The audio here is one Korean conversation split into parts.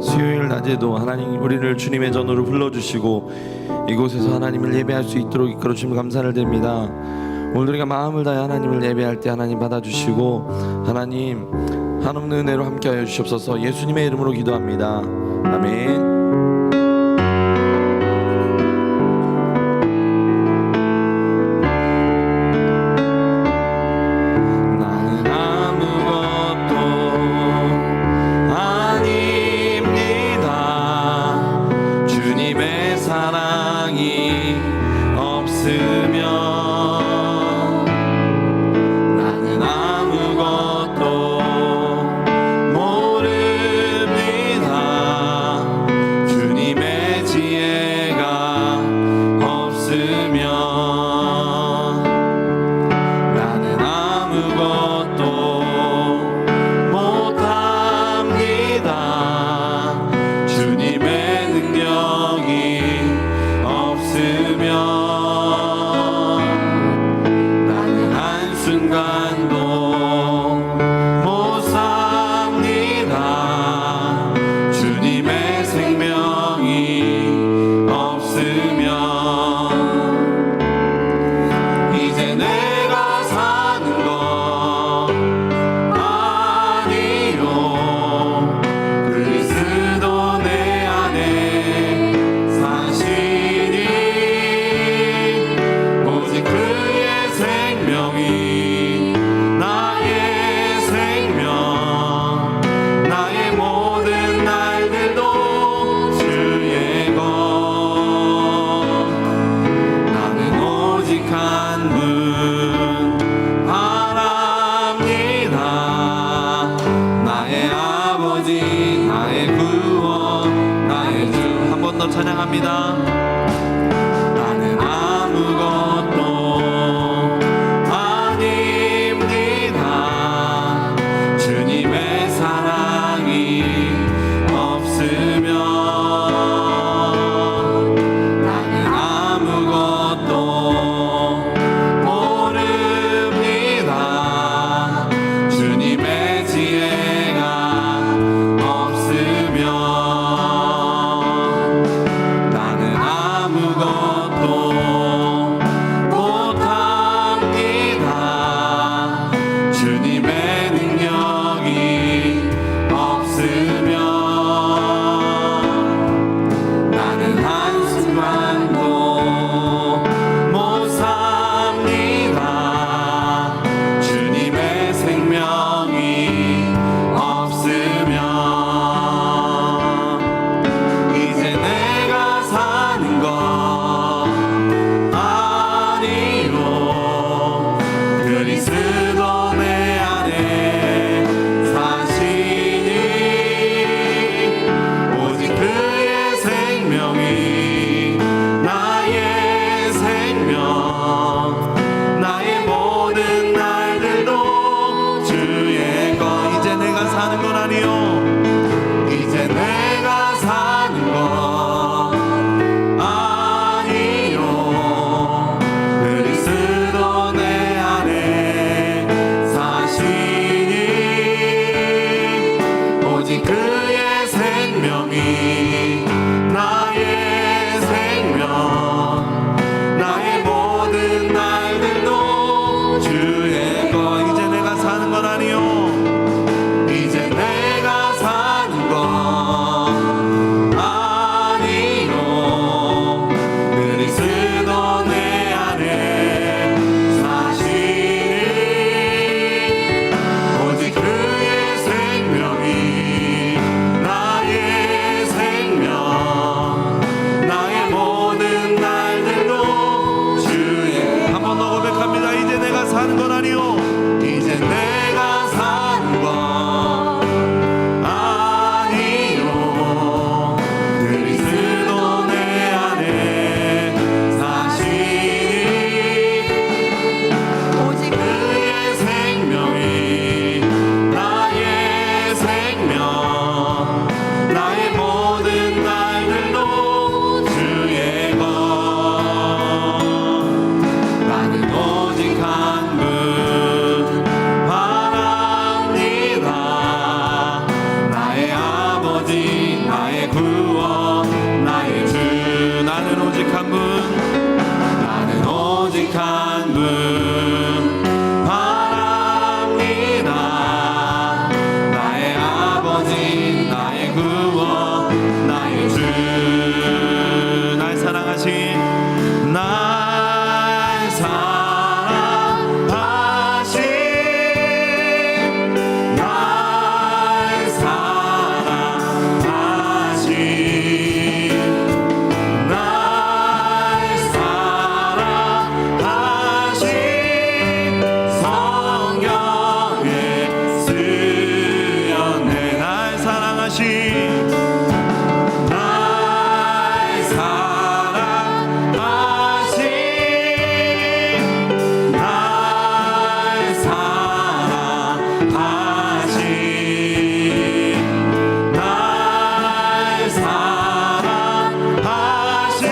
수요일 낮에도 하나님 우리를 주님의 전으로 불러주시고 이곳에서 하나님을 예배할 수 있도록 이끌어 주시면 감사를 드립니다. 오늘 우리가 마음을 다해 하나님을 예배할 때 하나님 받아주시고 하나님 한없는 은혜로 함께하여 주시옵소서. 예수님의 이름으로 기도합니다. 아멘. 찬양합니다. 나는 아무것도 아닙니다. 주님의 사랑이 없으면 나는 아무것도 모릅니다. 주님의 지혜가 없으면 나의 구원 나의 주. 나는 오직 한 분, 나는 오직 한 분 바랍니다. 나의 아버지 나의 구원 나의 주. 날 사랑하신 날 사랑하신 날 사랑하신 날 사랑하신 성경에 쓰였네. 날 사랑하신 날 사랑하신 날 사랑하신 날 사랑하신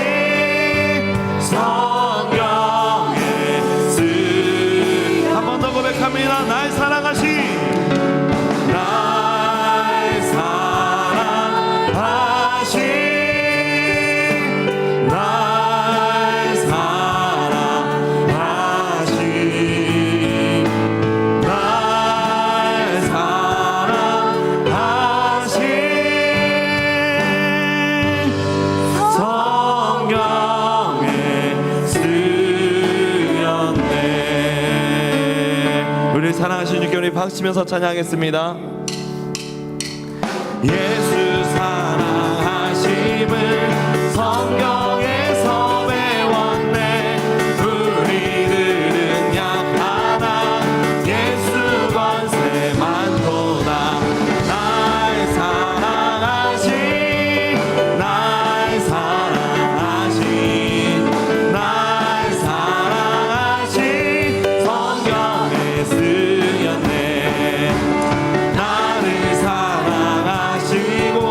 성경에 쓰. 한 번 더 고백합니다. 날 사랑하신 날 사랑하신 날 사랑하신 날 사랑하신 성경에 쓰였네. 우리 사랑하신 주께 우리 박수치면서 찬양하겠습니다. 예수 사랑하심을 성경에서 배웠네. 우리들은 약 하나 예수 권세 많도다. 날 사랑하신 날 사랑하신 날 사랑하신 성경에 쓰였네. 나를 사랑하시고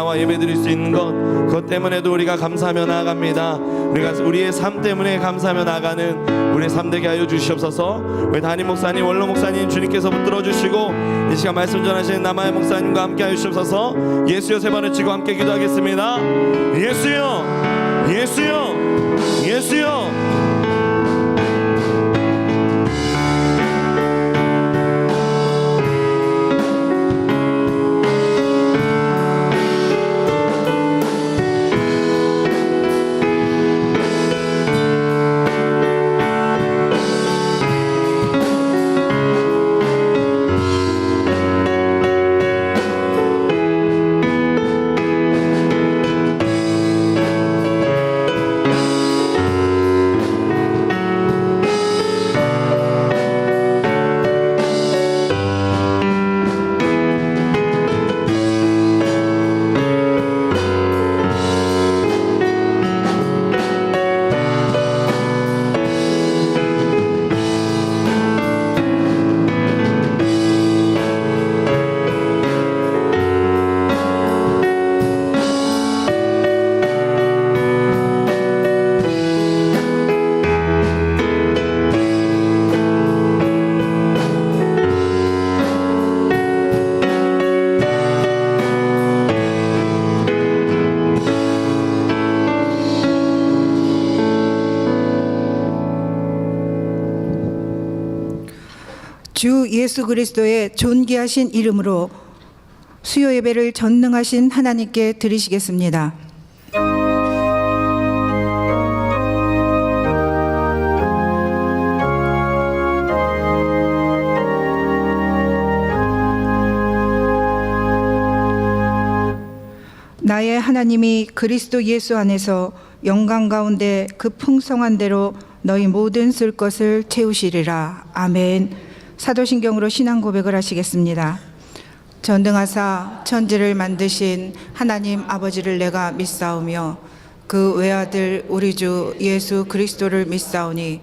나와 예배드릴 수 있는 것, 그것 때문에도 우리가 감사하며 나아갑니다. 우리가 우리의 삶 때문에 감사하며 나아가는 우리의 삶 되게 하여 주시옵소서. 우리 담임 목사님, 원로 목사님 주님께서 붙들어 주시고 이 시간 말씀 전하시는 남아의 목사님과 함께 하여 주시옵소서. 예수여 세 번을 치고 함께 기도하겠습니다. 예수여, 예수여, 예수여. 주 예수 그리스도의 존귀하신 이름으로 수요 예배를 전능하신 하나님께 드리시겠습니다. 나의 하나님이 그리스도 예수 안에서 영광 가운데 그 풍성한 대로 너희 모든 쓸 것을 채우시리라. 아멘. 사도신경으로 신앙 고백을 하시겠습니다. 전능하사 천지를 만드신 하나님 아버지를 내가 믿사오며 그 외아들 우리 주 예수 그리스도를 믿사오니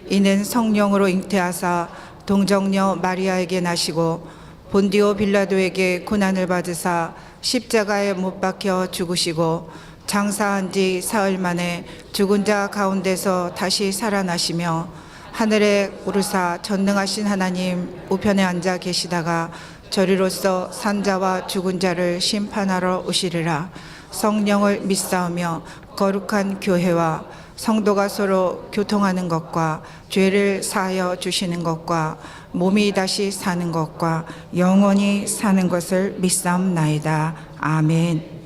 이는 성령으로 잉태하사 동정녀 마리아에게 나시고 본디오 빌라도에게 고난을 받으사 십자가에 못 박혀 죽으시고 장사한 지 사흘 만에 죽은 자 가운데서 다시 살아나시며 하늘에 오르사 전능하신 하나님 우편에 앉아 계시다가 저리로서 산자와 죽은 자를 심판하러 오시리라. 성령을 믿사오며 거룩한 교회와 성도가 서로 교통하는 것과 죄를 사하여 주시는 것과 몸이 다시 사는 것과 영원히 사는 것을 믿사옵나이다. 아멘.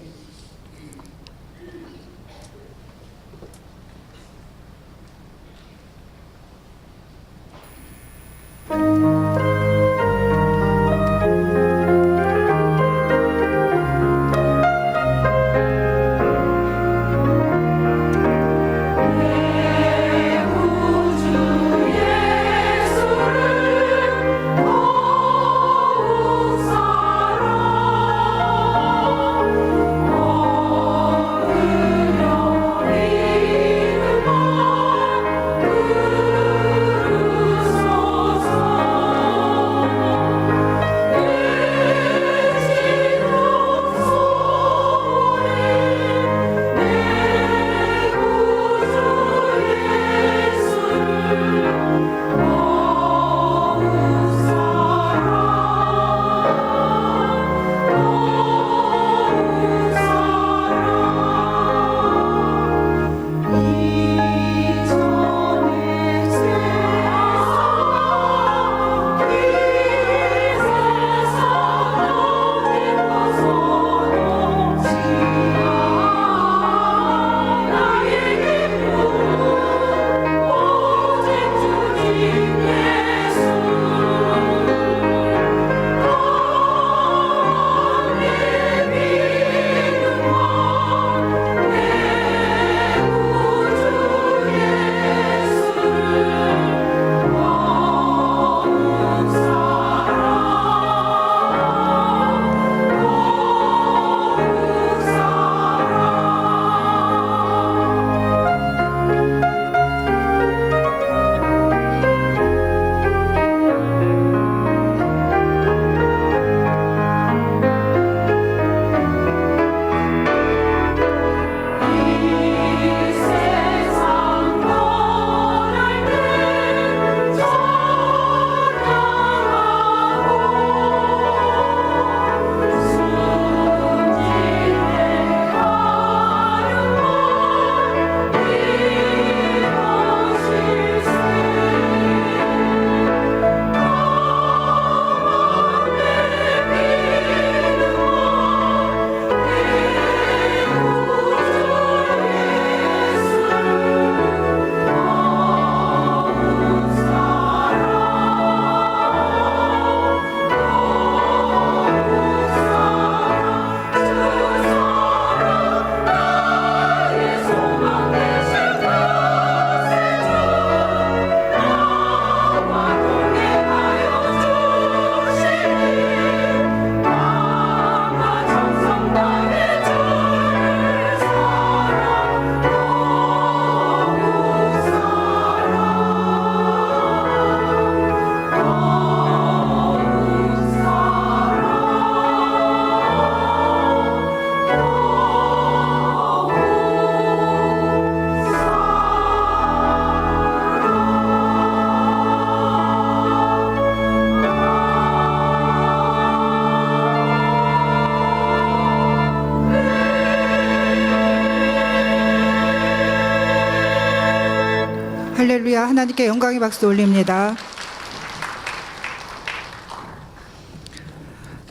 할렐루야. 하나님께 영광의 박수 올립니다.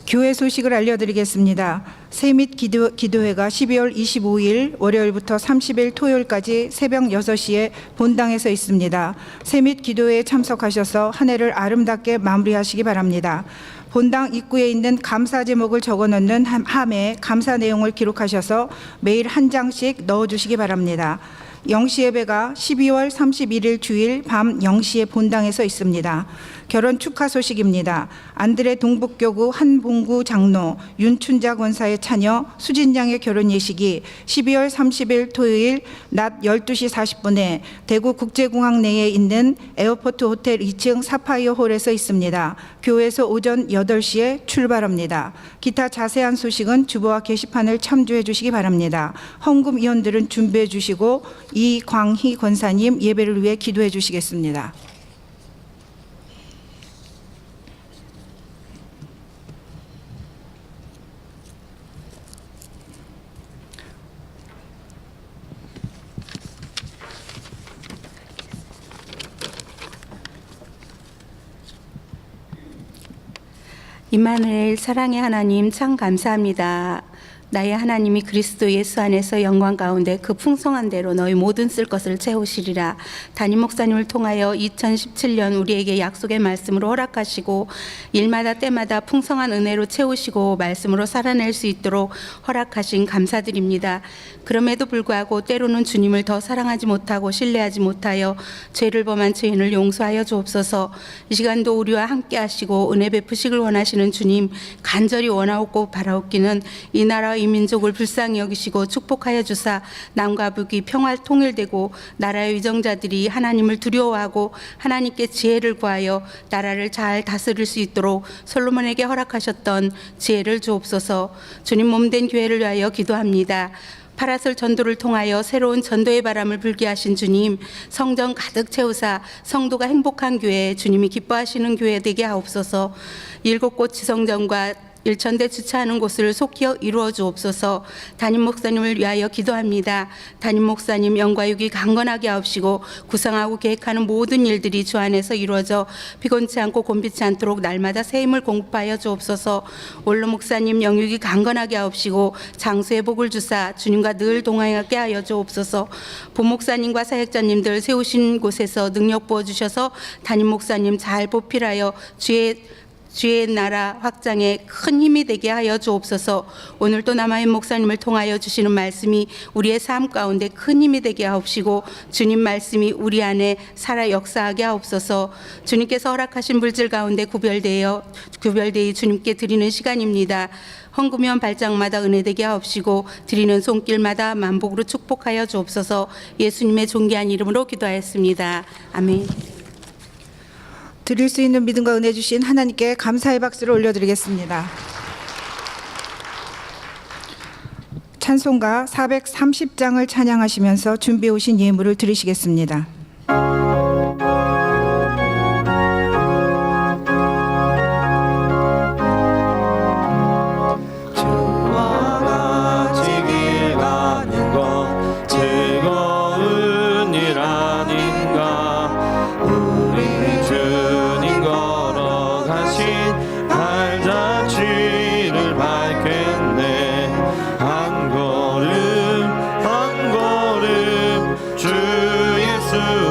교회 소식을 알려드리겠습니다. 세밋 기도회가 12월 25일 월요일부터 30일 토요일까지 새벽 6시에 본당에서 있습니다. 세밋 기도회에 참석하셔서 한 해를 아름답게 마무리하시기 바랍니다. 본당 입구에 있는 감사 제목을 적어놓는 함에 감사 내용을 기록하셔서 매일 한 장씩 넣어주시기 바랍니다. 영시 예배가 12월 31일 주일 밤 0시에 본당에서 있습니다. 결혼 축하 소식입니다. 안드레 동북교구 한봉구 장로 윤춘자 권사의 차녀 수진 양의 결혼 예식이 12월 30일 토요일 낮 12시 40분에 대구 국제공항 내에 있는 에어포트 호텔 2층 사파이어 홀에서 있습니다. 교회에서 오전 8시에 출발합니다. 기타 자세한 소식은 주보와 게시판을 참조해 주시기 바랍니다. 헌금 위원들은 준비해 주시고 이광희 권사님 예배를 위해 기도해 주시겠습니다. 임마누엘 사랑의 하나님 참 감사합니다. 나의 하나님이 그리스도 예수 안에서 영광 가운데 그 풍성한 대로 너희 모든 쓸 것을 채우시리라. 담임 목사님을 통하여 2017년 우리에게 약속의 말씀으로 허락하시고 일마다 때마다 풍성한 은혜로 채우시고 말씀으로 살아낼 수 있도록 허락하신 감사드립니다. 그럼에도 불구하고 때로는 주님을 더 사랑하지 못하고 신뢰하지 못하여 죄를 범한 죄인을 용서하여 주옵소서. 이 시간도 우리와 함께 하시고 은혜 베푸시길 원하시는 주님, 간절히 원하옵고 바라옵기는 이 나라와 이 민족을 불쌍히 여기시고 축복하여 주사 남과 북이 평화 통일되고 나라의 위정자들이 하나님을 두려워하고 하나님께 지혜를 구하여 나라를 잘 다스릴 수 있도록 솔로몬에게 허락하셨던 지혜를 주옵소서. 주님 몸된 교회를 위하여 기도합니다. 파라솔 전도를 통하여 새로운 전도의 바람을 불게 하신 주님, 성전 가득 채우사 성도가 행복한 교회, 주님이 기뻐하시는 교회 되게 하옵소서. 7곳 지성전과 일천대 주차하는 곳을 속히 이루어 주옵소서. 담임 목사님을 위하여 기도합니다. 담임 목사님 영과 육이 강건하게 하옵시고 구상하고 계획하는 모든 일들이 주 안에서 이루어져 피곤치 않고 곤비치 않도록 날마다 새 힘을 공급하여 주옵소서. 원로 목사님 영육이 강건하게 하옵시고 장수의 복을 주사 주님과 늘 동행하게 하여 주옵소서. 본목사님과 사역자님들 세우신 곳에서 능력 부어주셔서 담임 목사님 잘 보필하여 주의 나라 확장에 큰 힘이 되게 하여 주옵소서. 오늘 또 남아인 목사님을 통하여 주시는 말씀이 우리의 삶 가운데 큰 힘이 되게 하옵시고 주님 말씀이 우리 안에 살아 역사하게 하옵소서. 주님께서 허락하신 물질 가운데 구별되어 주님께 드리는 시간입니다. 헌금연 발장마다 은혜되게 하옵시고 드리는 손길마다 만복으로 축복하여 주옵소서. 예수님의 존귀한 이름으로 기도하였습니다. 아멘. 드릴 수 있는 믿음과 은혜 주신 하나님께 감사의 박수를 올려드리겠습니다. 찬송가 430장을 찬양하시면서 준비해 오신 예물을 드리시겠습니다. 주 예수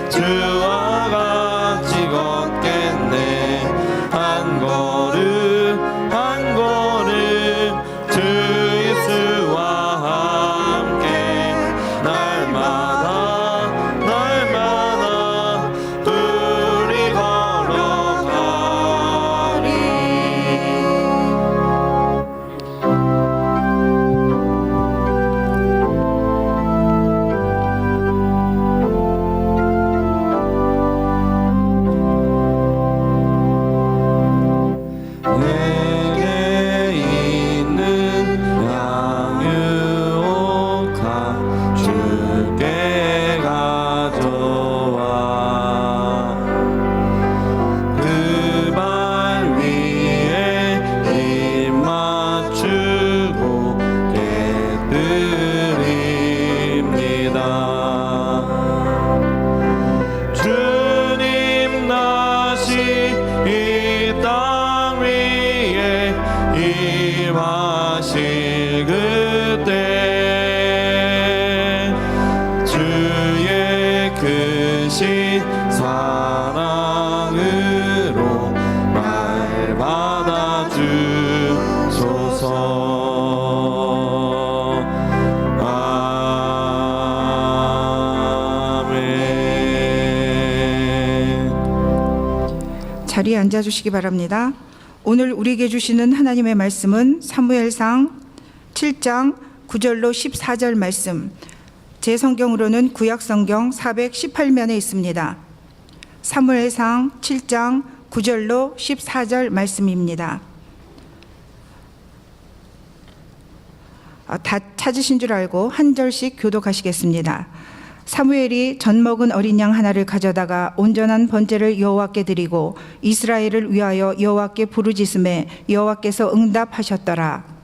주와 같이 걷겠네. 한 걸음 한 걸음 주 예수와 함께 날마다 날마다 둘이 걸어가리. 내게 있는 양육한 주께 가져와. 그 발 위에 입 맞추고 깨뜨립니다. 주님 다시 이 땅 위에 임하실 그때 주의 크신 사랑으로 날 받아주소서. 아멘. 자리에 앉아주시기 바랍니다. 오늘 우리에게 주시는 하나님의 말씀은 사무엘상 7장 9절로 14절 말씀, 제 성경으로는 구약성경 418면에 있습니다. 사무엘상 7장 9절로 14절 말씀입니다. 다 찾으신 줄 알고 한 절씩 교독하시겠습니다. 사무엘이 젖 먹은 어린 양 하나를 가져다가 온전한 번제를 여호와께 드리고 이스라엘을 위하여 여호와께 부르짖음에 여호와께서 응답하셨더라.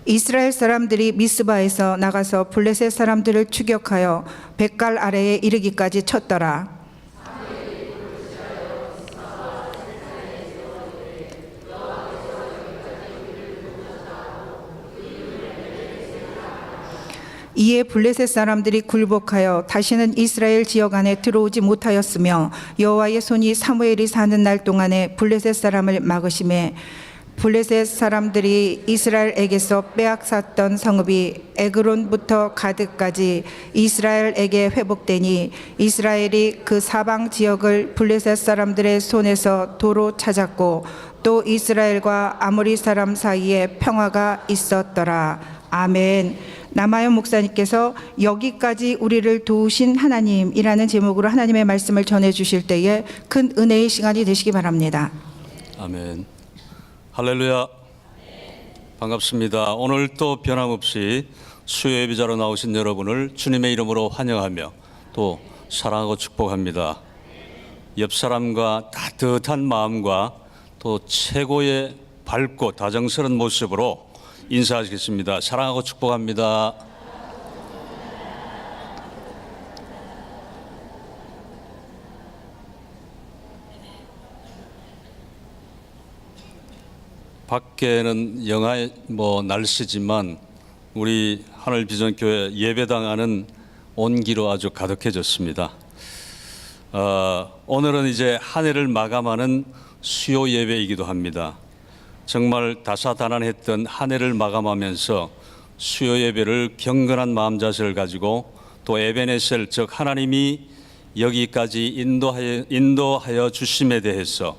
이스라엘 사람들이 미스바에서 나가서 블레셋 사람들을 추격하여 벳갈 아래에 이르기까지 쳤더라. 이에 블레셋 사람들이 굴복하여 다시는 이스라엘 지역 안에 들어오지 못하였으며 여호와의 손이 사무엘이 사는 날 동안에 블레셋 사람을 막으심에 블레셋 사람들이 이스라엘에게서 빼앗았던 성읍이 에그론부터 가드까지 이스라엘에게 회복되니 이스라엘이 그 사방 지역을 블레셋 사람들의 손에서 도로 찾았고 또 이스라엘과 아모리 사람 사이에 평화가 있었더라. 아멘. 남아연 목사님께서 여기까지 우리를 도우신 하나님이라는 제목으로 하나님의 말씀을 전해 주실 때에 큰 은혜의 시간이 되시기 바랍니다. 아멘. 할렐루야. 반갑습니다. 오늘 또 변함없이 수요 예배자로 나오신 여러분을 주님의 이름으로 환영하며 또 사랑하고 축복합니다. 옆 사람과 따뜻한 마음과 또 최고의 밝고 다정스러운 모습으로 인사하시겠습니다. 사랑하고 축복합니다. 밖에는 영하의 날씨지만 우리 하늘비전교회 예배당 안은 온기로 아주 가득해졌습니다. 오늘은 이제 한 해를 마감하는 수요 예배이기도 합니다. 정말 다사다난했던 한 해를 마감하면서 수요 예배를 경건한 마음 자세를 가지고 또 에베네셀 즉 하나님이 여기까지 인도하여 주심에 대해서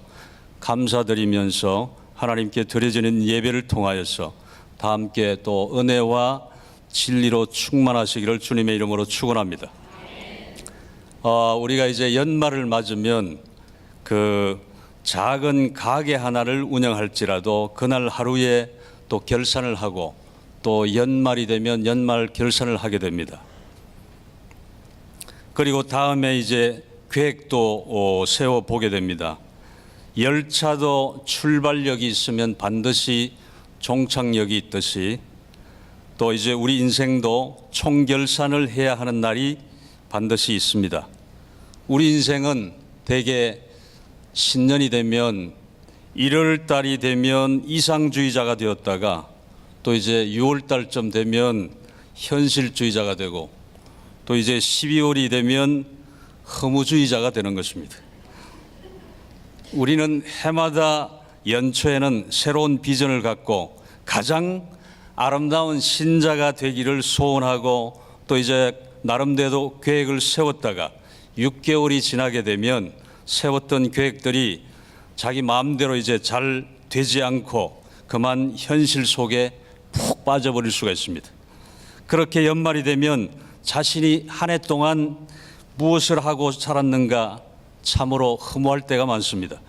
감사드리면서 하나님께 드려지는 예배를 통하여서 다 함께 또 은혜와 진리로 충만하시기를 주님의 이름으로 축원합니다. 우리가 이제 연말을 맞으면 그 작은 가게 하나를 운영할지라도 그날 하루에 또 결산을 하고 또 연말이 되면 연말 결산을 하게 됩니다. 그리고 다음에 이제 계획도 세워보게 됩니다. 열차도 출발역이 있으면 반드시 종착역이 있듯이 또 이제 우리 인생도 총결산을 해야 하는 날이 반드시 있습니다. 우리 인생은 대개 신년이 되면 1월 달이 되면 이상주의자가 되었다가 또 이제 6월 달쯤 되면 현실주의자가 되고 또 이제 12월이 되면 허무주의자가 되는 것입니다. 우리는 해마다 연초에는 새로운 비전을 갖고 가장 아름다운 신자가 되기를 소원하고 또 이제 나름대로 계획을 세웠다가 6개월이 지나게 되면 세웠던 계획들이 자기 마음대로 이제 잘 되지 않고 그만 현실 속에 푹 빠져버릴 수가 있습니다. 그렇게 연말이 되면 자신이 한 해 동안 무엇을 하고 살았는가 참으로 허무할 때가 많습니다.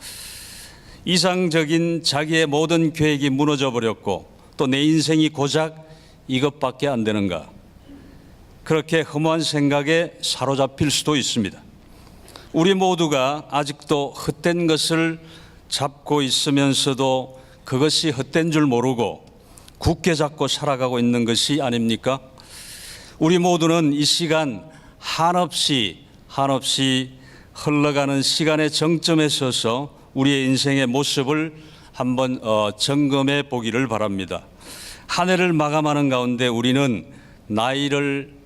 이상적인 자기의 모든 계획이 무너져 버렸고 또 내 인생이 고작 이것밖에 안 되는가, 그렇게 허무한 생각에 사로잡힐 수도 있습니다. 우리 모두가 아직도 헛된 것을 잡고 있으면서도 그것이 헛된 줄 모르고 굳게 잡고 살아가고 있는 것이 아닙니까? 우리 모두는 이 시간 한없이 흘러가는 시간의 정점에 서서 우리의 인생의 모습을 한번 점검해 보기를 바랍니다. 한 해를 마감하는 가운데 우리는 나이를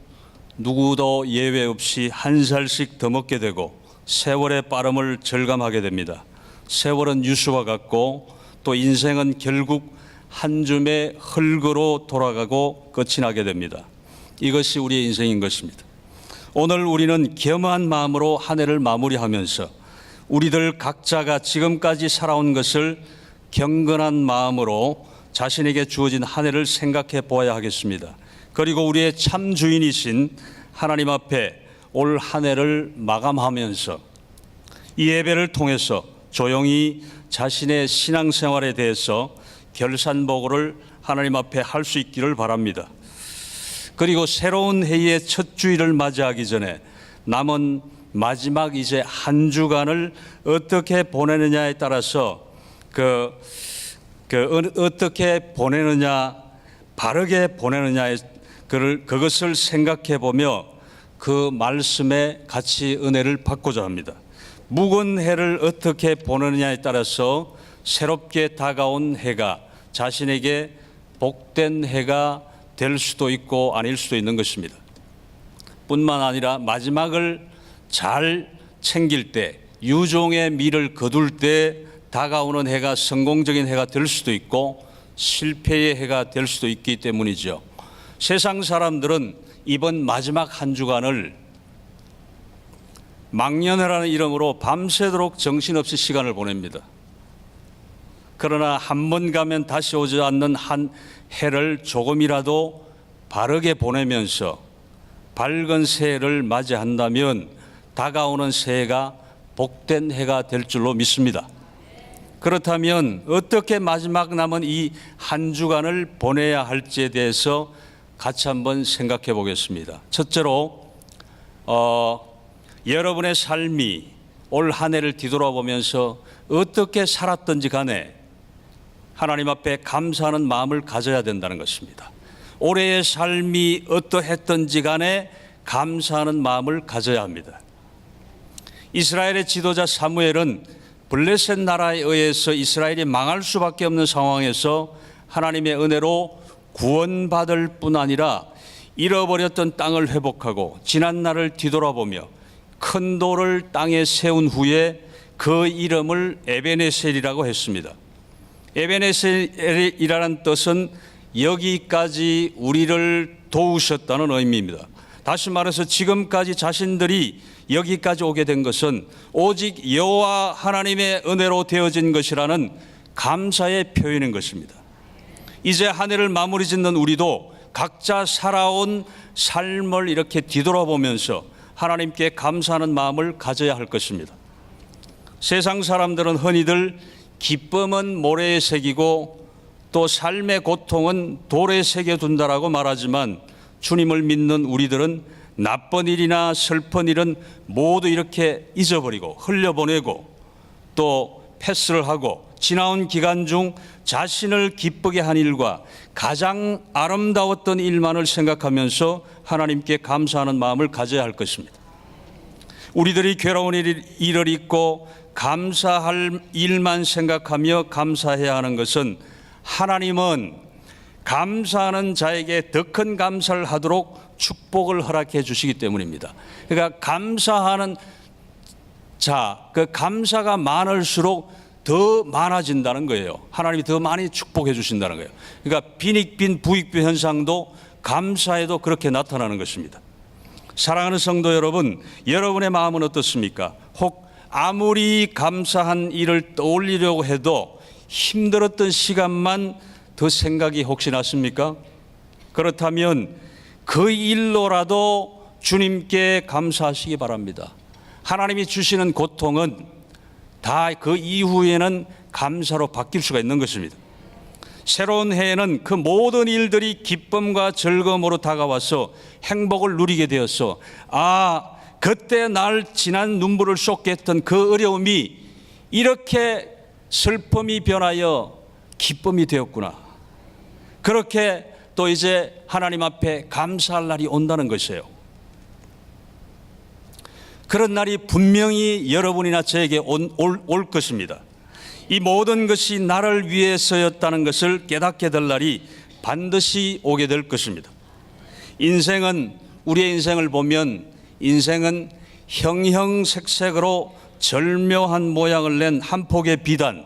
누구도 예외 없이 한 살씩 더 먹게 되고 세월의 빠름을 절감하게 됩니다. 세월은 유수와 같고 또 인생은 결국 한 줌의 흙으로 돌아가고 끝이 나게 됩니다. 이것이 우리의 인생인 것입니다. 오늘 우리는 겸허한 마음으로 한 해를 마무리하면서 우리들 각자가 지금까지 살아온 것을 경건한 마음으로 자신에게 주어진 한 해를 생각해 보아야 하겠습니다. 그리고 우리의 참 주인이신 하나님 앞에 올 한 해를 마감하면서 이 예배를 통해서 조용히 자신의 신앙생활에 대해서 결산보고를 하나님 앞에 할 수 있기를 바랍니다. 그리고 새로운 해의 첫 주일을 맞이하기 전에 남은 마지막 이제 한 주간을 어떻게 보내느냐에 따라서 어떻게 보내느냐, 바르게 보내느냐에 그것을 생각해 보며 그 말씀에 같이 은혜를 받고자 합니다. 묵은 해를 어떻게 보내느냐에 따라서 새롭게 다가온 해가 자신에게 복된 해가 될 수도 있고 아닐 수도 있는 것입니다. 뿐만 아니라 마지막을 잘 챙길 때, 유종의 미를 거둘 때 다가오는 해가 성공적인 해가 될 수도 있고 실패의 해가 될 수도 있기 때문이죠. 세상 사람들은 이번 마지막 한 주간을 망년회라는 이름으로 밤새도록 정신없이 시간을 보냅니다. 그러나 한 번 가면 다시 오지 않는 한 해를 조금이라도 바르게 보내면서 밝은 새해를 맞이한다면 다가오는 새해가 복된 해가 될 줄로 믿습니다. 그렇다면 어떻게 마지막 남은 이 한 주간을 보내야 할지에 대해서 같이 한번 생각해 보겠습니다. 첫째로 여러분의 삶이 올 한 해를 뒤돌아보면서 어떻게 살았든지 간에 하나님 앞에 감사하는 마음을 가져야 된다는 것입니다. 올해의 삶이 어떠했든지 간에 감사하는 마음을 가져야 합니다. 이스라엘의 지도자 사무엘은 블레셋 나라에 의해서 이스라엘이 망할 수밖에 없는 상황에서 하나님의 은혜로 구원받을 뿐 아니라 잃어버렸던 땅을 회복하고 지난 날을 뒤돌아보며 큰 돌을 땅에 세운 후에 그 이름을 에베네셀이라고 했습니다. 에베네셀이라는 뜻은 여기까지 우리를 도우셨다는 의미입니다. 다시 말해서 지금까지 자신들이 여기까지 오게 된 것은 오직 여호와 하나님의 은혜로 되어진 것이라는 감사의 표현인 것입니다. 이제 한 해를 마무리 짓는 우리도 각자 살아온 삶을 이렇게 뒤돌아보면서 하나님께 감사하는 마음을 가져야 할 것입니다. 세상 사람들은 흔히들 기쁨은 모래에 새기고 또 삶의 고통은 돌에 새겨둔다라고 말하지만 주님을 믿는 우리들은 나쁜 일이나 슬픈 일은 모두 이렇게 잊어버리고 흘려보내고 또 패스를 하고 지나온 기간 중 자신을 기쁘게 한 일과 가장 아름다웠던 일만을 생각하면서 하나님께 감사하는 마음을 가져야 할 것입니다. 우리들이 괴로운 일을 잊고 감사할 일만 생각하며 감사해야 하는 것은 하나님은 감사하는 자에게 더 큰 감사를 하도록 축복을 허락해 주시기 때문입니다. 그러니까 감사하는 자, 그 감사가 많을수록 더 많아진다는 거예요. 하나님이 더 많이 축복해 주신다는 거예요. 그러니까 빈익빈 부익빈 현상도 감사에도 그렇게 나타나는 것입니다. 사랑하는 성도 여러분, 여러분의 마음은 어떻습니까? 혹 아무리 감사한 일을 떠올리려고 해도 힘들었던 시간만 더 생각이 혹시 났습니까? 그렇다면 그 일로라도 주님께 감사하시기 바랍니다. 하나님이 주시는 고통은 다 그 이후에는 감사로 바뀔 수가 있는 것입니다. 새로운 해에는 그 모든 일들이 기쁨과 즐거움으로 다가와서 행복을 누리게 되었어. 그때 날 지난 눈물을 쏟게 했던 그 어려움이 이렇게 슬픔이 변하여 기쁨이 되었구나. 그렇게 또 이제 하나님 앞에 감사할 날이 온다는 것이에요. 그런 날이 분명히 여러분이나 저에게 올 것입니다. 이 모든 것이 나를 위해서였다는 것을 깨닫게 될 날이 반드시 오게 될 것입니다. 우리의 인생을 보면 인생은 형형색색으로 절묘한 모양을 낸 한 폭의 비단,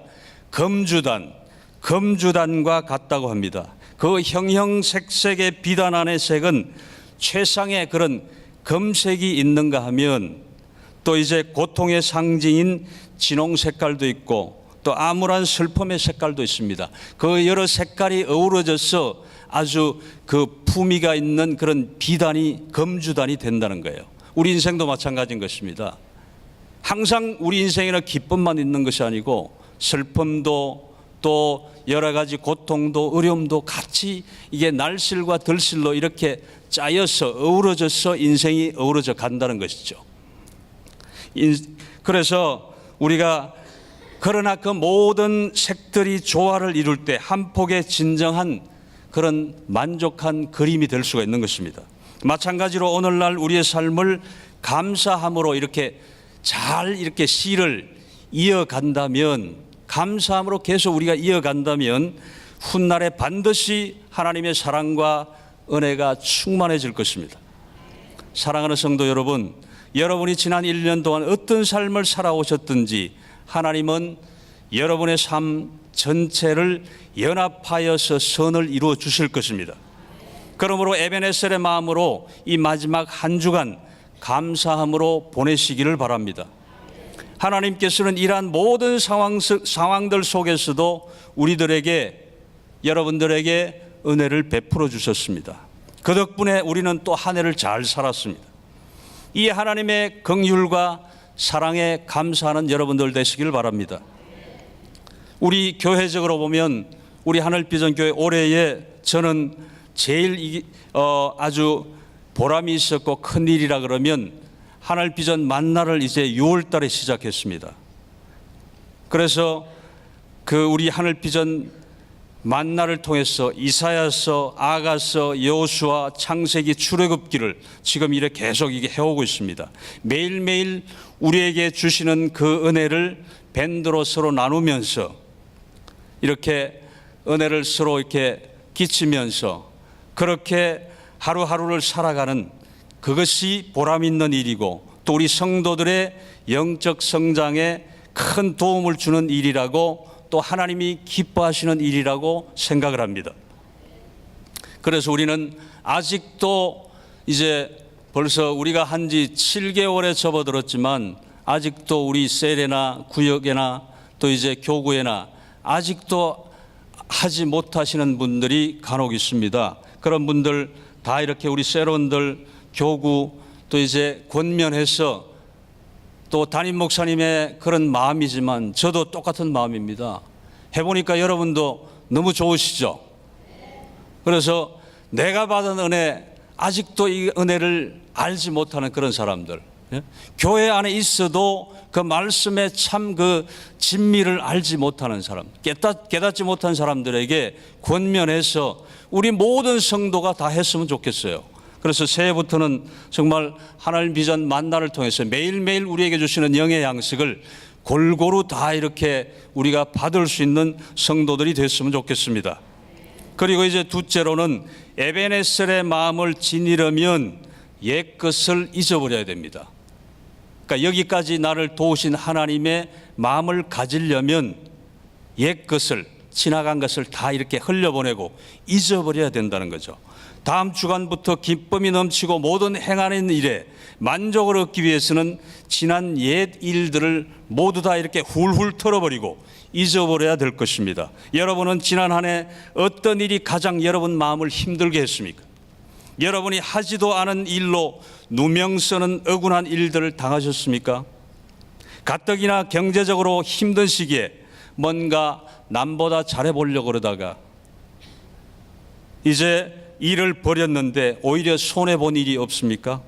검주단과 같다고 합니다. 그 형형색색의 비단 안의 색은 최상의 그런 검색이 있는가 하면 또 이제 고통의 상징인 진홍 색깔도 있고 또 암울한 슬픔의 색깔도 있습니다. 그 여러 색깔이 어우러져서 아주 그 품위가 있는 그런 검주단이 된다는 거예요. 우리 인생도 마찬가지인 것입니다. 항상 우리 인생에는 기쁨만 있는 것이 아니고 슬픔도 또 여러 가지 고통도 어려움도 같이 이게 날실과 덜실로 이렇게 짜여서 어우러져서 인생이 어우러져 간다는 것이죠. 그래서 우리가 그러나 그 모든 색들이 조화를 이룰 때 한 폭의 진정한 그런 만족한 그림이 될 수가 있는 것입니다. 마찬가지로 오늘날 우리의 삶을 감사함으로 이렇게 잘 이렇게 시를 이어간다면, 감사함으로 계속 우리가 이어간다면 훗날에 반드시 하나님의 사랑과 은혜가 충만해질 것입니다. 사랑하는 성도 여러분, 여러분이 지난 1년 동안 어떤 삶을 살아오셨든지 하나님은 여러분의 삶 전체를 연합하여서 선을 이루어 주실 것입니다. 그러므로 에베네셀의 마음으로 이 마지막 한 주간 감사함으로 보내시기를 바랍니다. 하나님께서는 이러한 모든 상황들 속에서도 여러분들에게 은혜를 베풀어 주셨습니다. 그 덕분에 우리는 또 한 해를 잘 살았습니다. 이 하나님의 긍휼과 사랑에 감사하는 여러분들 되시길 바랍니다. 우리 교회적으로 보면 우리 하늘비전교회 올해에 저는 제일 아주 보람이 있었고 큰 일이라 그러면 하늘비전 만나를 이제 6월 달에 시작했습니다. 그래서 그 우리 하늘비전 만나를 통해서 이사야서, 아가서, 여호수아, 창세기, 출애굽기를 지금 이렇게 계속 이게 해오고 있습니다. 매일매일 우리에게 주시는 그 은혜를 밴드로 서로 나누면서 이렇게 은혜를 서로 이렇게 끼치면서 그렇게 하루하루를 살아가는 그것이 보람 있는 일이고 또 우리 성도들의 영적 성장에 큰 도움을 주는 일이라고 또 하나님이 기뻐하시는 일이라고 생각을 합니다. 그래서 우리는 아직도 이제 벌써 우리가 한지 7개월에 접어들었지만 아직도 우리 셀에나 구역에나 또 이제 교구에나 아직도 하지 못하시는 분들이 간혹 있습니다. 그런 분들 다 이렇게 우리 셀원들, 교구 또 이제 권면해서 또 담임 목사님의 그런 마음이지만 저도 똑같은 마음입니다. 해보니까 여러분도 너무 좋으시죠? 그래서 내가 받은 은혜, 아직도 이 은혜를 알지 못하는 그런 사람들, 교회 안에 있어도 그 말씀의 참 그 진미를 알지 못하는 사람, 깨닫지 못한 사람들에게 권면해서 우리 모든 성도가 다 했으면 좋겠어요. 그래서 새해부터는 정말 하나님 비전 만나를 통해서 매일매일 우리에게 주시는 영의 양식을 골고루 다 이렇게 우리가 받을 수 있는 성도들이 됐으면 좋겠습니다. 그리고 이제 둘째로는 에베네셀의 마음을 지니려면 옛것을 잊어버려야 됩니다. 그러니까 여기까지 나를 도우신 하나님의 마음을 가지려면 옛것을, 지나간 것을 다 이렇게 흘려보내고 잊어버려야 된다는 거죠. 다음 주간부터 기쁨이 넘치고 모든 행하는 일에 만족을 얻기 위해서는 지난 옛 일들을 모두 다 이렇게 훌훌 털어버리고 잊어버려야 될 것입니다. 여러분은 지난 한 해 어떤 일이 가장 여러분 마음을 힘들게 했습니까? 여러분이 하지도 않은 일로 누명 쓰는 억울한 일들을 당하셨습니까? 가뜩이나 경제적으로 힘든 시기에 뭔가 남보다 잘해보려고 그러다가 이제 일을 벌였는데 오히려 손해본 일이 없습니까?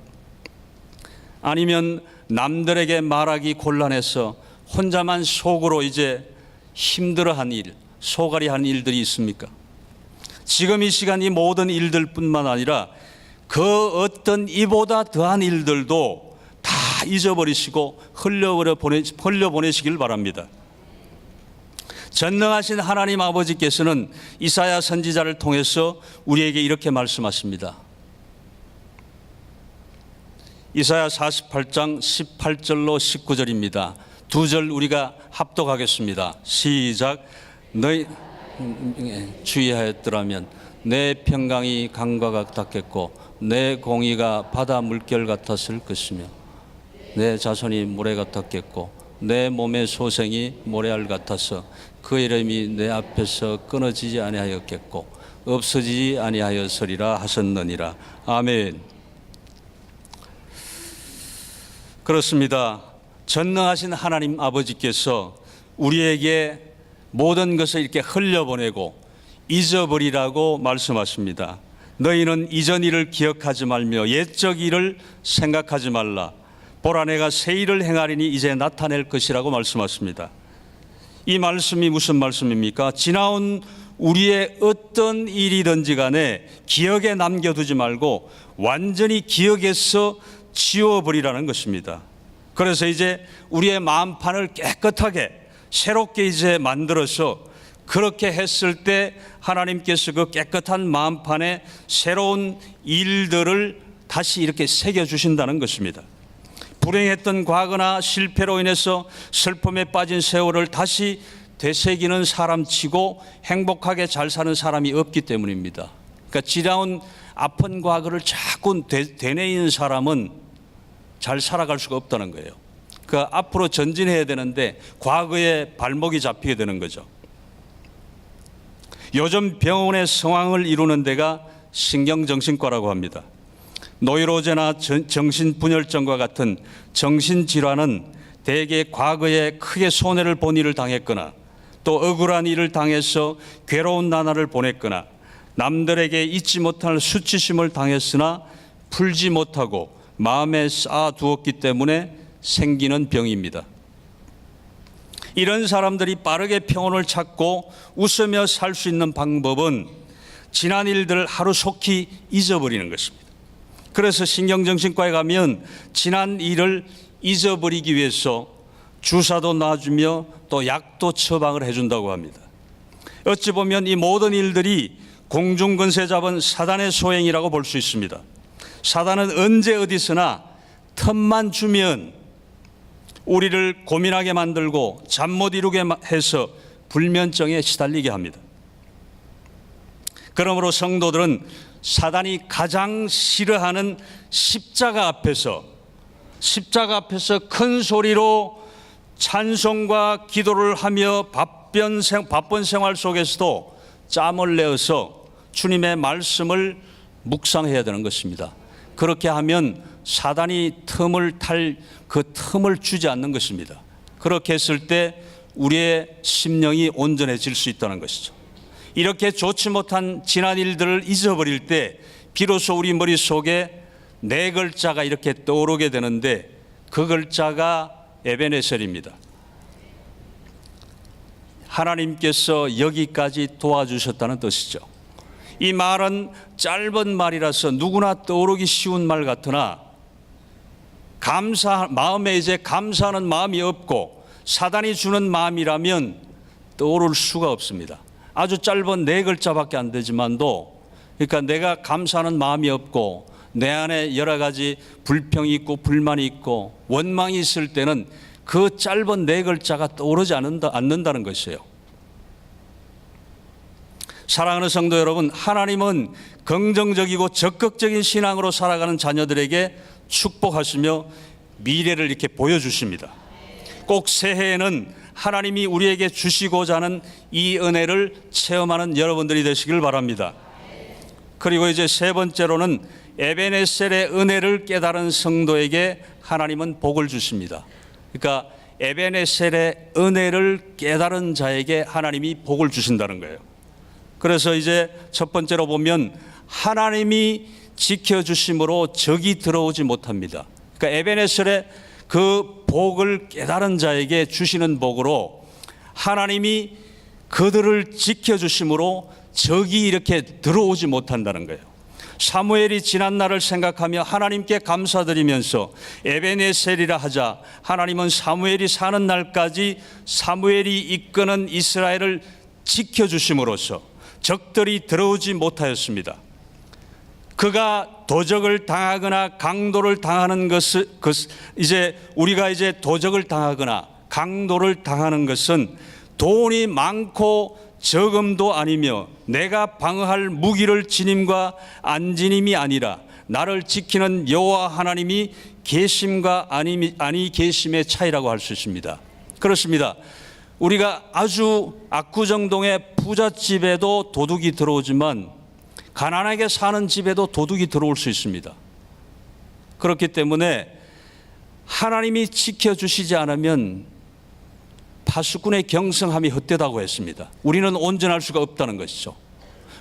아니면 남들에게 말하기 곤란해서 혼자만 속으로 이제 힘들어한 일, 소갈이한 일들이 있습니까? 지금 이 시간 이 모든 일들뿐만 아니라 그 어떤 이보다 더한 일들도 다 잊어버리시고 흘려보내시길 바랍니다. 전능하신 하나님 아버지께서는 이사야 선지자를 통해서 우리에게 이렇게 말씀하십니다. 이사야 48장 18절로 19절입니다. 두 절 우리가 합독하겠습니다. 시작. 너희 주의하였더라면 내 평강이 강과 같았겠고 내 공의가 바다 물결 같았을 것이며 내 자손이 모래 같았겠고 내 몸의 소생이 모래알 같아서 그 이름이 내 앞에서 끊어지지 아니하였겠고 없어지지 아니하였으리라 하셨느니라. 아멘. 그렇습니다. 전능하신 하나님 아버지께서 우리에게 모든 것을 이렇게 흘려보내고 잊어버리라고 말씀하십니다. 너희는 이전 일을 기억하지 말며 옛적 일을 생각하지 말라. 보라 내가 새 일을 행하리니 이제 나타낼 것이라고 말씀하십니다. 이 말씀이 무슨 말씀입니까? 지나온 우리의 어떤 일이든지 간에 기억에 남겨두지 말고 완전히 기억에서 지워버리라는 것입니다. 그래서 이제 우리의 마음판을 깨끗하게 새롭게 이제 만들어서 그렇게 했을 때 하나님께서 그 깨끗한 마음판에 새로운 일들을 다시 이렇게 새겨주신다는 것입니다. 불행했던 과거나 실패로 인해서 슬픔에 빠진 세월을 다시 되새기는 사람치고 행복하게 잘 사는 사람이 없기 때문입니다. 그러니까 지나온 아픈 과거를 자꾸 되뇌이는 사람은 잘 살아갈 수가 없다는 거예요. 그 앞으로 전진해야 되는데 과거에 발목이 잡히게 되는 거죠. 요즘 병원의 성황을 이루는 데가 신경정신과라고 합니다. 노이로제나 정신분열증과 같은 정신질환은 대개 과거에 크게 손해를 본 일을 당했거나 또 억울한 일을 당해서 괴로운 나날을 보냈거나 남들에게 잊지 못할 수치심을 당했으나 풀지 못하고 마음에 쌓아두었기 때문에 생기는 병입니다. 이런 사람들이 빠르게 평온을 찾고 웃으며 살 수 있는 방법은 지난 일들을 하루속히 잊어버리는 것입니다. 그래서 신경정신과에 가면 지난 일을 잊어버리기 위해서 주사도 놔주며 또 약도 처방을 해준다고 합니다. 어찌 보면 이 모든 일들이 공중근세 잡은 사단의 소행이라고 볼 수 있습니다. 사단은 언제 어디서나 틈만 주면 우리를 고민하게 만들고 잠 못 이루게 해서 불면증에 시달리게 합니다. 그러므로 성도들은 사단이 가장 싫어하는 십자가 앞에서 큰 소리로 찬송과 기도를 하며 바쁜 생활 속에서도 짬을 내어서 주님의 말씀을 묵상해야 되는 것입니다. 그렇게 하면 사단이 틈을 탈 그 틈을 주지 않는 것입니다. 그렇게 했을 때 우리의 심령이 온전해질 수 있다는 것이죠. 이렇게 좋지 못한 지난 일들을 잊어버릴 때 비로소 우리 머릿속에 네 글자가 이렇게 떠오르게 되는데 그 글자가 에베네셀입니다. 하나님께서 여기까지 도와주셨다는 뜻이죠. 이 말은 짧은 말이라서 누구나 떠오르기 쉬운 말 같으나 마음에 이제 감사하는 마음이 없고 사단이 주는 마음이라면 떠오를 수가 없습니다. 아주 짧은 4글자밖에 안 되지만도, 그러니까 내가 감사하는 마음이 없고 내 안에 여러 가지 불평이 있고 불만이 있고 원망이 있을 때는 그 짧은 4글자가 떠오르지 않는다는 것이에요. 사랑하는 성도 여러분, 하나님은 긍정적이고 적극적인 신앙으로 살아가는 자녀들에게 축복하시며 미래를 이렇게 보여주십니다. 꼭 새해에는 하나님이 우리에게 주시고자 하는 이 은혜를 체험하는 여러분들이 되시길 바랍니다. 그리고 이제 세 번째로는 에베네셀의 은혜를 깨달은 성도에게 하나님은 복을 주십니다. 그러니까 에베네셀의 은혜를 깨달은 자에게 하나님이 복을 주신다는 거예요. 그래서 이제 첫 번째로 보면 하나님이 지켜주심으로 적이 들어오지 못합니다. 그러니까 에베네셀의 그 복을 깨달은 자에게 주시는 복으로 하나님이 그들을 지켜주심으로 적이 이렇게 들어오지 못한다는 거예요. 사무엘이 지난 날을 생각하며 하나님께 감사드리면서 에베네셀이라 하자 하나님은 사무엘이 사는 날까지 사무엘이 이끄는 이스라엘을 지켜주심으로써 적들이 들어오지 못하였습니다. 그가 도적을 당하거나 강도를 당하는 것을 이제 우리가 이제 도적을 당하거나 강도를 당하는 것은 돈이 많고 적음도 아니며 내가 방어할 무기를 지님과 안 지님이 아니라 나를 지키는 여호와 하나님이 계심과 아니 계심의 차이라고 할 수 있습니다. 그렇습니다. 우리가 아주 압구정동의 부잣집에도 도둑이 들어오지만 가난하게 사는 집에도 도둑이 들어올 수 있습니다. 그렇기 때문에 하나님이 지켜주시지 않으면 파수꾼의 경성함이 헛되다고 했습니다. 우리는 온전할 수가 없다는 것이죠.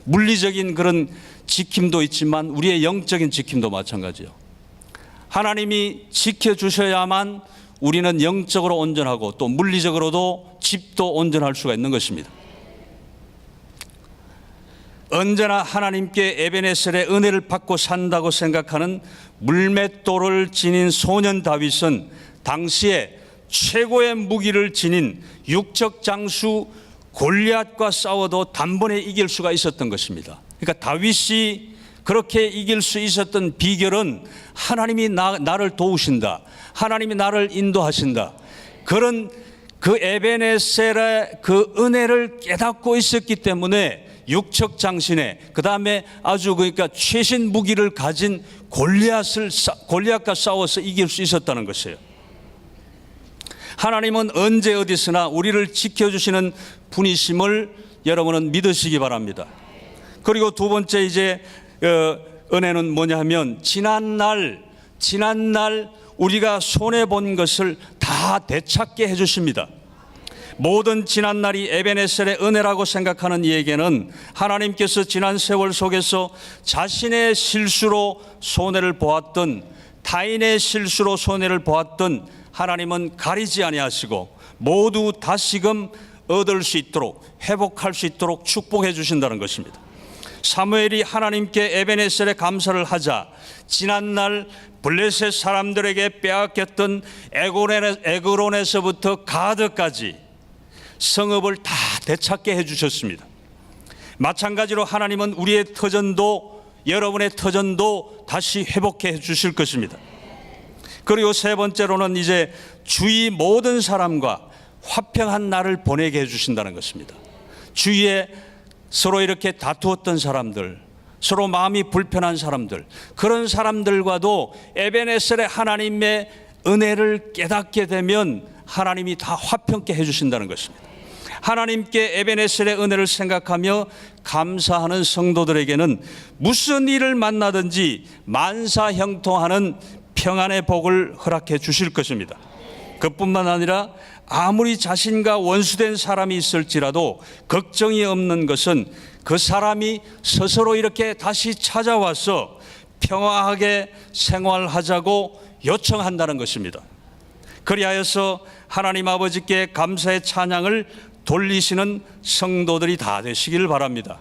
물리적인 그런 지킴도 있지만 우리의 영적인 지킴도 마찬가지예요. 하나님이 지켜주셔야만 우리는 영적으로 온전하고 또 물리적으로도 집도 온전할 수가 있는 것입니다. 언제나 하나님께 에베네셀의 은혜를 받고 산다고 생각하는 물맷돌을 지닌 소년 다윗은 당시에 최고의 무기를 지닌 육적 장수 골리앗과 싸워도 단번에 이길 수가 있었던 것입니다. 그러니까 다윗이 그렇게 이길 수 있었던 비결은 하나님이 나를 도우신다, 하나님이 나를 인도하신다, 그런 그 에베네셀의 그 은혜를 깨닫고 있었기 때문에 육척 장신에 그 다음에 아주 그러니까 최신 무기를 가진 골리앗과 싸워서 이길 수 있었다는 것이에요. 하나님은 언제 어디서나 우리를 지켜주시는 분이심을 여러분은 믿으시기 바랍니다. 그리고 두 번째 이제 은혜는 뭐냐 하면 지난날 우리가 손해본 것을 다 되찾게 해주십니다. 모든 지난날이 에베네셀의 은혜라고 생각하는 이에게는 하나님께서 지난 세월 속에서 자신의 실수로 손해를 보았던 타인의 실수로 손해를 보았던 하나님은 가리지 아니하시고 모두 다시금 얻을 수 있도록 회복할 수 있도록 축복해 주신다는 것입니다. 사무엘이 하나님께 에베네셀에 감사를 하자 지난날 블레셋 사람들에게 빼앗겼던 에그론에서부터 가드까지 성읍을 다 되찾게 해주셨습니다. 마찬가지로 하나님은 우리의 터전도 여러분의 터전도 다시 회복해 주실 것입니다. 그리고 세 번째로는 이제 주위 모든 사람과 화평한 날을 보내게 해주신다는 것입니다. 주위에 서로 이렇게 다투었던 사람들, 서로 마음이 불편한 사람들, 그런 사람들과도 에베네셀의 하나님의 은혜를 깨닫게 되면 하나님이 다 화평케 해주신다는 것입니다. 하나님께 에베네셀의 은혜를 생각하며 감사하는 성도들에게는 무슨 일을 만나든지 만사형통하는 평안의 복을 허락해 주실 것입니다. 그뿐만 아니라 아무리 자신과 원수된 사람이 있을지라도 걱정이 없는 것은 그 사람이 스스로 이렇게 다시 찾아와서 평화하게 생활하자고 요청한다는 것입니다. 그리하여서 하나님 아버지께 감사의 찬양을 돌리시는 성도들이 다 되시길 바랍니다.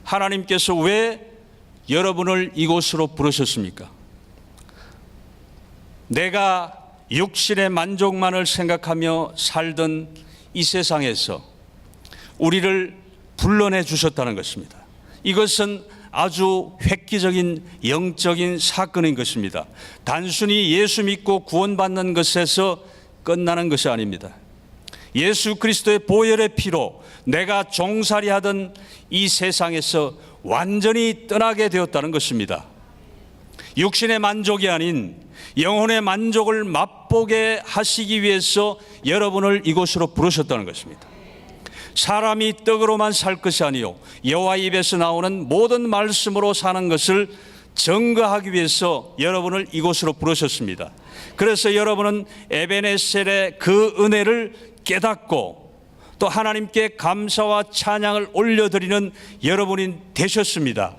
하나님께서 왜 여러분을 이곳으로 부르셨습니까? 내가 육신의 만족만을 생각하며 살던 이 세상에서 우리를 불러내 주셨다는 것입니다. 이것은 아주 획기적인 영적인 사건인 것입니다. 단순히 예수 믿고 구원받는 것에서 끝나는 것이 아닙니다. 예수 그리스도의 보혈의 피로 내가 종살이하던 이 세상에서 완전히 떠나게 되었다는 것입니다. 육신의 만족이 아닌 영혼의 만족을 맛보게 하시기 위해서 여러분을 이곳으로 부르셨다는 것입니다. 사람이 떡으로만 살 것이 아니요 여호와 입에서 나오는 모든 말씀으로 사는 것을 증거하기 위해서 여러분을 이곳으로 부르셨습니다. 그래서 여러분은 에베네셀의 그 은혜를 깨닫고 또 하나님께 감사와 찬양을 올려드리는 여러분이 되셨습니다.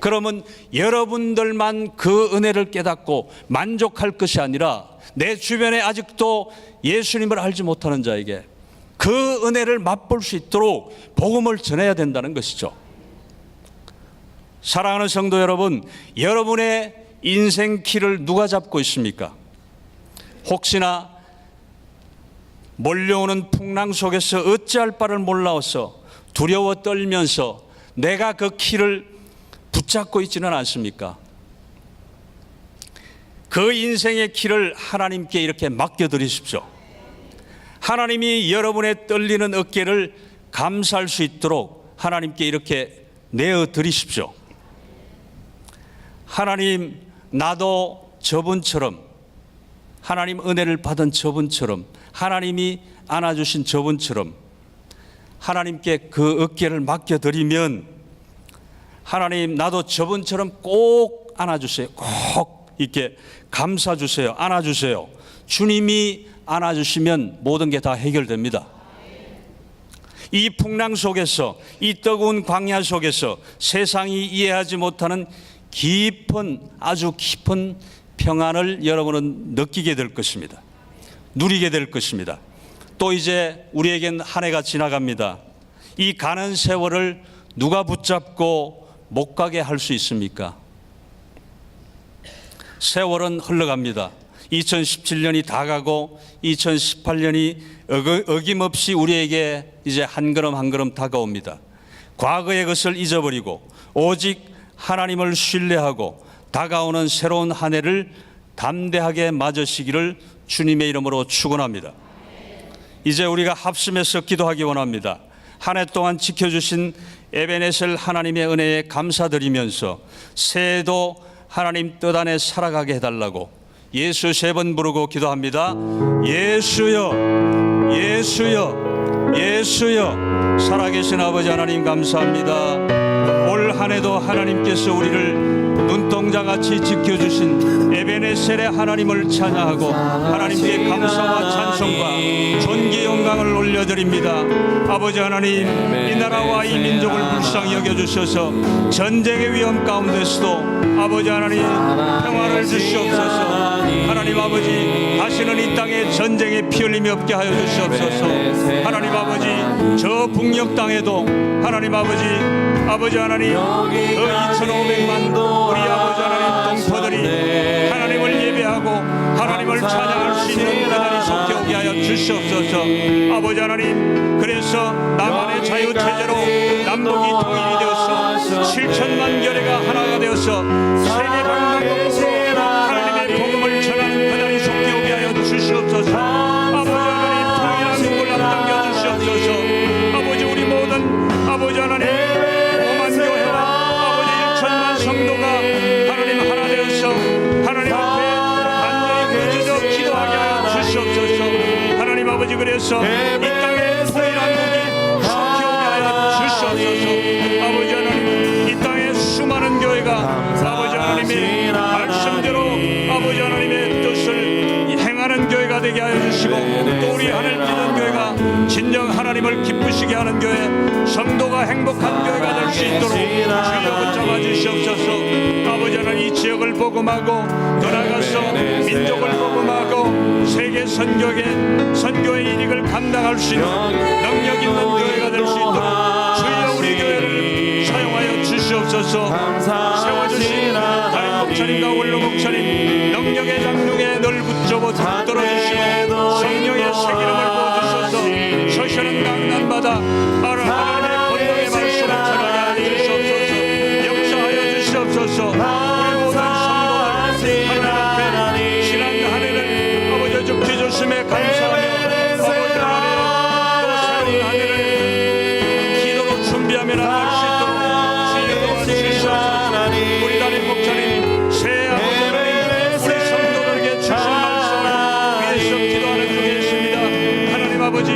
그러면 여러분들만 그 은혜를 깨닫고 만족할 것이 아니라 내 주변에 아직도 예수님을 알지 못하는 자에게 그 은혜를 맛볼 수 있도록 복음을 전해야 된다는 것이죠. 사랑하는 성도 여러분, 여러분의 인생 키를 누가 잡고 있습니까? 혹시나 몰려오는 풍랑 속에서 어찌할 바를 몰라서 두려워 떨면서 내가 그 키를 붙잡고 있지는 않습니까? 그 인생의 키를 하나님께 이렇게 맡겨드리십시오. 하나님이 여러분의 떨리는 어깨를 감쌀 수 있도록 하나님께 이렇게 내어드리십시오. 하나님, 나도 저분처럼, 하나님 은혜를 받은 저분처럼, 하나님이 안아주신 저분처럼 하나님께 그 어깨를 맡겨드리면 하나님, 나도 저분처럼 꼭 안아주세요. 꼭 이렇게 감싸주세요. 안아주세요. 주님이 안아주시면 모든 게 다 해결됩니다. 이 풍랑 속에서, 이 뜨거운 광야 속에서 세상이 이해하지 못하는 깊은, 아주 깊은 평안을 여러분은 느끼게 될 것입니다. 누리게 될 것입니다. 또 이제 우리에겐 한 해가 지나갑니다. 이 가는 세월을 누가 붙잡고 못 가게 할 수 있습니까? 세월은 흘러갑니다. 2017년이 다 가고 2018년이 어김없이 우리에게 이제 한 걸음 한 걸음 다가옵니다. 과거의 것을 잊어버리고 오직 하나님을 신뢰하고 다가오는 새로운 한 해를 담대하게 맞으시기를 주님의 이름으로 축원합니다. 이제 우리가 합심해서 기도하기 원합니다. 한 해 동안 지켜주신 에베네셀 하나님의 은혜에 감사드리면서 새해도 하나님 뜻 안에 살아가게 해달라고 예수 3번 부르고 기도합니다. 예수여, 예수여, 예수여. 살아계신 아버지 하나님 감사합니다. 올 한 해도 하나님께서 우리를 눈동자같이 지켜주신 에베네셀의 하나님을 찬양하고 하나님께 감사와 찬송과 존귀 영광을 올려드립니다. 아버지 하나님, 이 나라와 이 민족을 불쌍히 여겨주셔서 전쟁의 위험 가운데서도 아버지 하나님 평화를 주시옵소서. 하나님 아버지, 다시는 이 땅에 전쟁에 피 흘림이 없게 하여 주시옵소서. 하나님 아버지, 저 북녘 땅에도 하나님 아버지 하나님 그 2,500만 우리 아버지 하나님 동포들이 하나님을 예배하고 하나님을 찬양할 수 있는 그날이 속히 오게 하여 주시옵소서. 아버지 하나님, 그래서 남한의 자유체제로 남북이 통일이 되어서 7천만 교회가 하나가 되어서 세계 방방곡곡으로 하나님의 복음을 전하는 그날이 속히 오게 하여 주시옵소서. 아버지 하나님, 통일한 국을 앞당겨 주시옵소서. 아버지, 우리 모든 아버지 하나님 성도가 하나님 하나 되어서 하나님 앞에 간절히 부르짖어 기도하게 하여 주시옵소서. 하나님 아버지, 그래서 이 땅에 통일한 국이 속히 오게 하여 주시옵소서. 아버지 하나님, 이 땅에 수많은 교회가 아버지 하나님의 말씀대로 아버지 하나님의 뜻을 행하는 교회가 되게 하여 주시고 또 우리 하늘 믿는 교회가 진정 하나님을 기쁘시게 하는 교회, 성도가 행복한 교회가 될 수 있도록 주여 붙잡아 주시옵소서. 아버지 하나님, 이 지역을 복음하고 더 나아가서 민족을 복음하고 세계 선교의 일익을 감당할 수 있는 능력 있는 교회가 될 수 있도록 주여 우리 교회를 사용하여 주시옵소서. 세워주신 다임 목사님과 원로 목사님 능력의 장중에 늘 붙잡아 붙들어주시고 성령의 새기름을 부어주소서. 서시는 강난마다 하나님의 권능의 말씀을 전하게 하여 주시옵소서. 역사하여 주시옵소서. 우리 모든 성도들 하나님 앞에 지난 한 해를 아버지 죽기 조심에 감사하며 아버지 하나님 또 새로운 한 해를 기도로 준비하며 나갈 수 있도록 주여 도와주시옵소서. 우리 담임 목사님 새 아버지 하나님 우리 성도들에게 주신 말씀을 위해서 기도하는 중에 있습니다. 하나님 아버지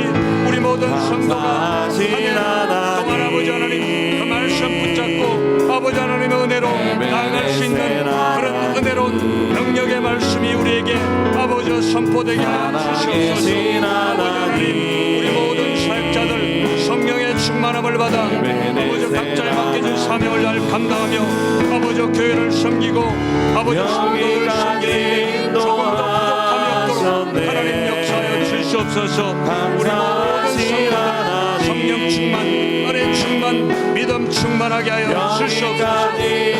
우리 모든 성도가 한 해 동안 아버지 하나님 그 말씀 붙잡고 아버지 하나님의 은혜로 나아갈 수 있는 그런 은혜로운 능력의 말씀이 우리에게 아버지 선포되게 하여 주시옵소서. 아버지 하나님 우리 모든 사역자들 성령의 충만함을 받아 아버지 각자의 맡겨진 사명을 잘 감당하며 아버지 교회를 섬기고 아버지 성도를 섬기는데 조금 더 부족함이 없도록 하나님 역사하여 주시옵소서. 우리 모든 성도들 성령 충만, 은혜 충만, 믿음 충만하게 하여 주시옵소서.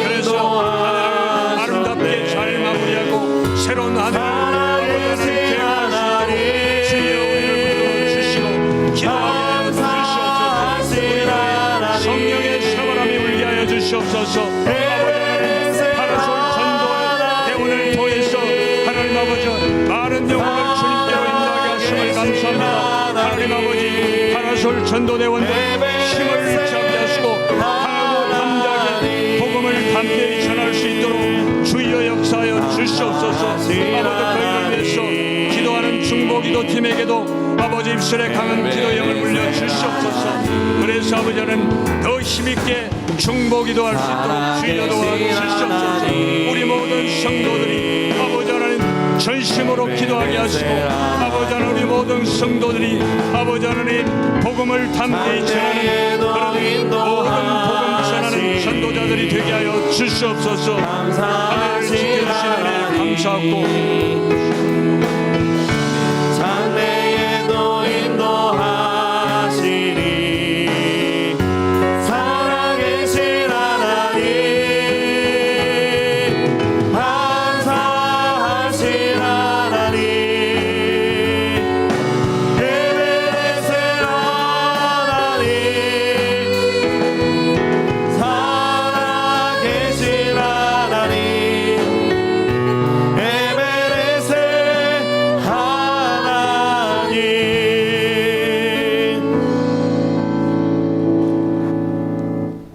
그래서 하나님을 아름답게 잘 마무리하고 새로운 하늘을 계획할 수 있도록 주여 우리를 불러주시고 기도하게 하여 주시옵소서. 우리가 성령의 샤바람이 울게 하여 주시옵소서. 아버지 파라솔 전도의 대원을 통해서 하나님 아버지 많은 영혼을 주님께로 인도하게 하심을 감사합니다. 하나님 아버지 파라솔 전도대원들 힘을 잡게 하시고 강하고 담대하게 복음을 담대히 전할 수 있도록 주여 역사하여 주시옵소서. 아버지 그들을 위해서 기도하는 중보기도 팀에게도 아버지 입술에 강한 기도영을 물려 주시옵소서. 그래서 아버지는 더 힘있게 중보기도 할 수 있도록 주여 도와주시옵소서. 우리 모든 성도들이 아버지 하나님 전심으로 기도하게 하시고 아버지 하나님 우리 모든 성도들이 아버지 하나님 복음을 담대히 전하는 그런 모든 복음 전하는 전도자들이 되게 하여 주시옵소서. 하늘을 지켜주시는 은혜 감사하고 장래에도 인도하시니 살아계신 하나님 감사하신 하나님 에베레셀 하나님 살아계신 하나님 에베레셀 하나님.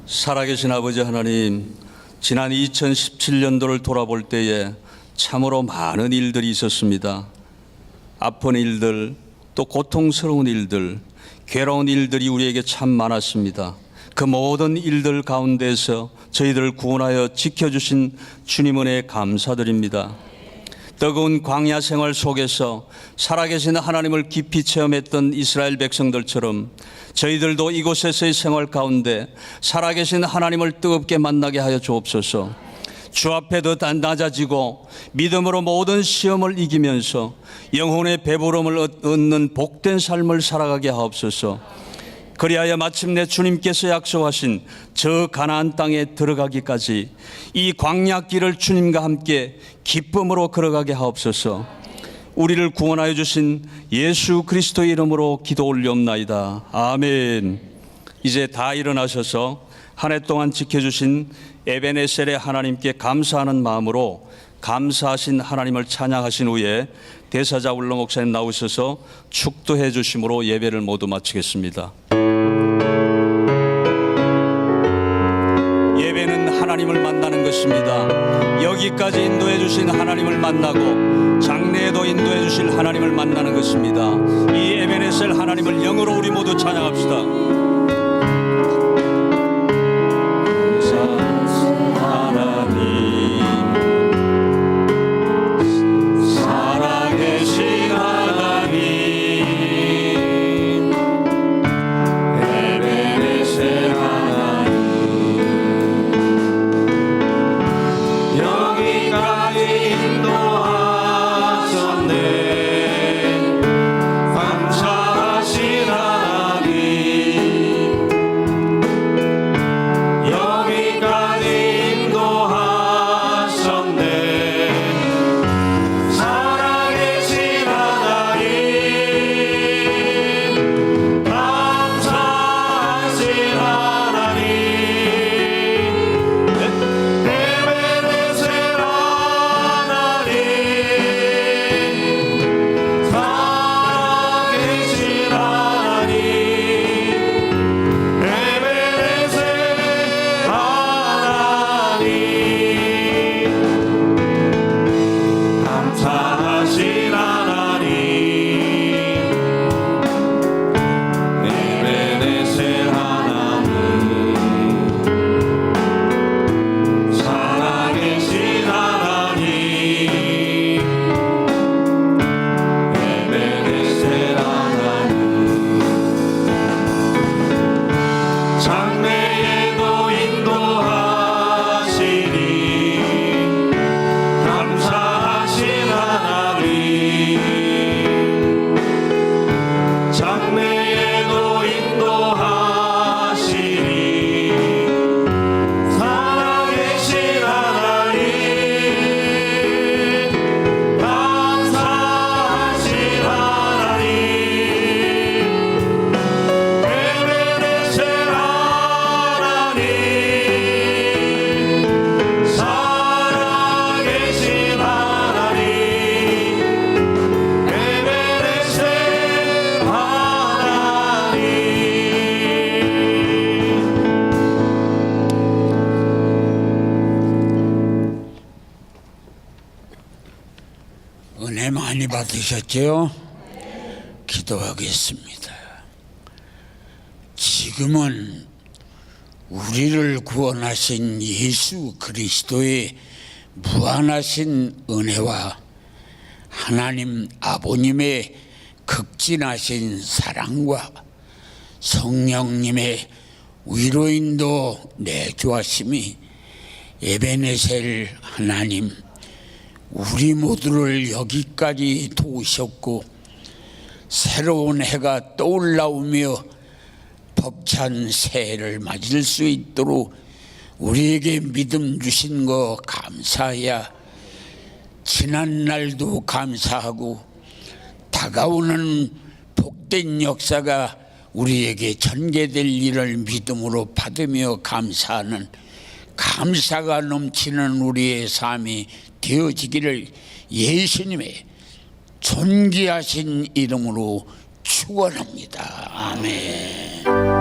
살아계신 아버지 하나님, 지난 2017년도를 돌아볼 때에 참으로 많은 일들이 있었습니다. 아픈 일들, 또 고통스러운 일들, 괴로운 일들이 우리에게 참 많았습니다. 그 모든 일들 가운데서 저희들을 구원하여 지켜주신 주님 은혜에 감사드립니다. 뜨거운 광야 생활 속에서 살아계신 하나님을 깊이 체험했던 이스라엘 백성들처럼 저희들도 이곳에서의 생활 가운데 살아계신 하나님을 뜨겁게 만나게 하여 주옵소서. 주 앞에 더 낮아지고 믿음으로 모든 시험을 이기면서 영혼의 배부름을 얻는 복된 삶을 살아가게 하옵소서. 그리하여 마침내 주님께서 약속하신 저 가나안 땅에 들어가기까지 이 광야길을 주님과 함께 기쁨으로 걸어가게 하옵소서. 우리를 구원하여 주신 예수 그리스도의 이름으로 기도 올리옵나이다. 아멘. 이제 다 일어나셔서 한 해 동안 지켜주신 에베네셀의 하나님께 감사하는 마음으로 감사하신 하나님을 찬양하신 후에 대사자 울로 목사님 나오셔서 축도해 주심으로 예배를 모두 마치겠습니다. 예배는 하나님을 만나는 것입니다. 여기까지 인도해 주신 하나님을 만나고 장래에도 인도해 주실 하나님을 만나는 것입니다. 이 에베네셀 하나님을 영으로 우리 모두 찬양합시다. 감사하신 하나님 받으셨죠? 기도하겠습니다. 지금은 우리를 구원하신 예수 그리스도의 무한하신 은혜와 하나님 아버님의 극진하신 사랑과 성령님의 위로인도 내주하심이 에베네셀 하나님 우리 모두를 여기까지 도우셨고 새로운 해가 떠올라오며 벅찬 새해를 맞을 수 있도록 우리에게 믿음 주신 거 감사해야 지난 날도 감사하고 다가오는 복된 역사가 우리에게 전개될 일을 믿음으로 받으며 감사하는 감사가 넘치는 우리의 삶이 되어지기를 예수님의 존귀하신 이름으로 축원합니다. 아멘.